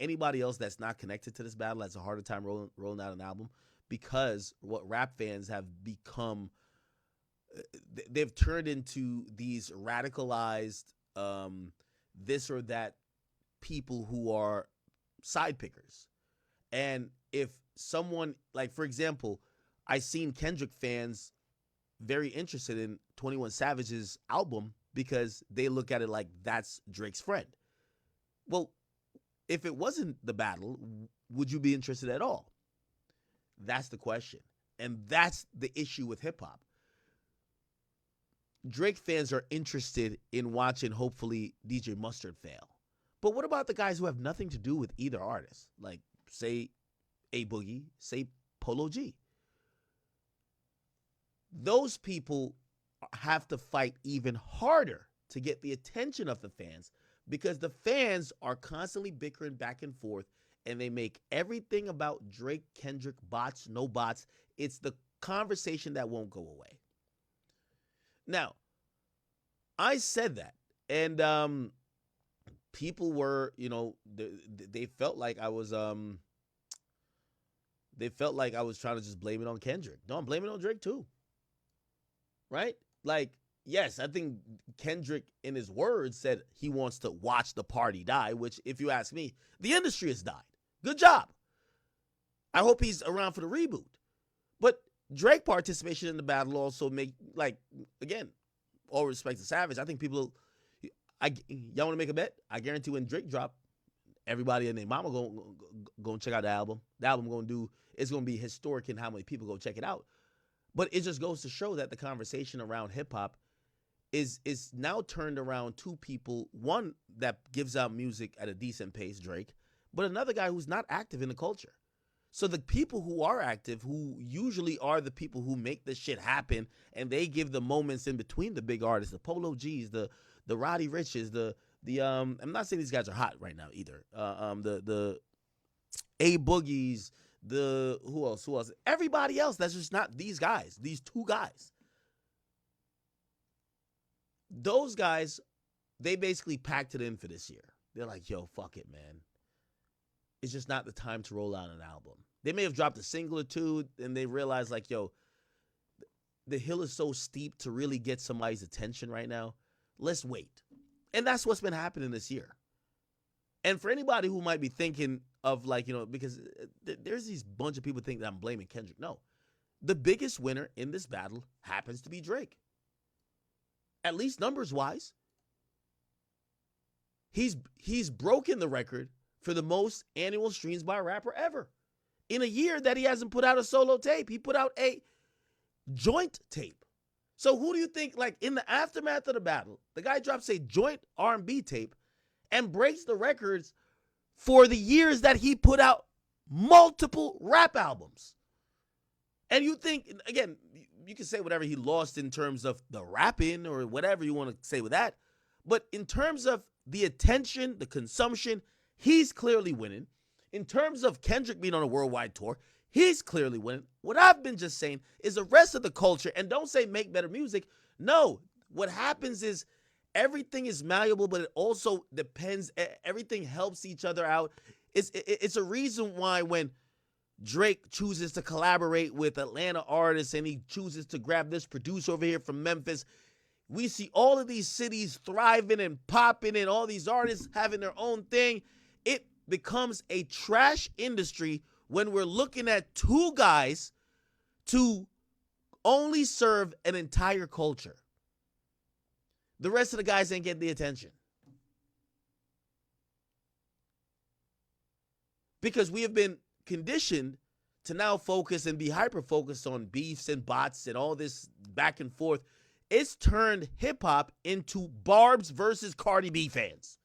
anybody else that's not connected to this battle has a harder time rolling out an album because what rap fans have become, they've turned into these radicalized this or that people who are side pickers. And if someone, like, for example, I seen Kendrick fans very interested in 21 Savage's album because they look at it like that's Drake's friend. Well, if it wasn't the battle, would you be interested at all? That's the question. And that's the issue with hip hop. Drake fans are interested in watching, hopefully, DJ Mustard fail. But what about the guys who have nothing to do with either artist? Like, say, A Boogie, say, Polo G. Those people have to fight even harder to get the attention of the fans because the fans are constantly bickering back and forth, and they make everything about Drake, Kendrick, bots, no bots. It's the conversation that won't go away. Now, I said that, and people were, they felt like I was trying to just blame it on Kendrick. No, I'm blaming it on Drake too. Right? Like, yes, I think Kendrick, in his words, said he wants to watch the party die, which, if you ask me, the industry has died. Good job. I hope he's around for the reboot. But Drake participation in the battle also make, like, again, all respect to Savage, I think people, y'all want to make a bet? I guarantee when Drake drop, everybody and their mama go check out the album. The album it's going to be historic in how many people go check it out. But it just goes to show that the conversation around hip-hop is now turned around two people, one that gives out music at a decent pace, Drake, but another guy who's not active in the culture. So the people who are active, who usually are the people who make this shit happen, and they give the moments in between the big artists, the Polo G's, the Roddy Riches, the I'm not saying these guys are hot right now either. The A Boogies, who else? Everybody else that's just not these guys, these two guys. Those guys, they basically packed it in for this year. They're like, yo, fuck it, man. It's just not the time to roll out an album. They may have dropped a single or two, and they realized, like, yo, the hill is so steep to really get somebody's attention right now. Let's wait. And that's what's been happening this year. And for anybody who might be thinking of, like, because there's these bunch of people think that I'm blaming Kendrick. No. The biggest winner in this battle happens to be Drake. At least numbers-wise. He's broken the record for the most annual streams by a rapper ever. In a year that he hasn't put out a solo tape. He put out a joint tape. So who do you think, like, in the aftermath of the battle, the guy drops a joint R&B tape and breaks the records for the years that he put out multiple rap albums? And you think, again, you can say whatever he lost in terms of the rapping or whatever you want to say with that. But in terms of the attention, the consumption, he's clearly winning. In terms of Kendrick being on a worldwide tour, he's clearly winning. What I've been just saying is the rest of the culture, and don't say make better music. No, what happens is everything is malleable, but it also depends. Everything helps each other out. It's a reason why when Drake chooses to collaborate with Atlanta artists and he chooses to grab this producer over here from Memphis, we see all of these cities thriving and popping and all these artists having their own thing. It becomes a trash industry when we're looking at two guys to only serve an entire culture. The rest of the guys ain't getting the attention. Because we have been conditioned to now focus and be hyper-focused on beefs and bots and all this back and forth. It's turned hip-hop into Barb's versus Cardi B fans.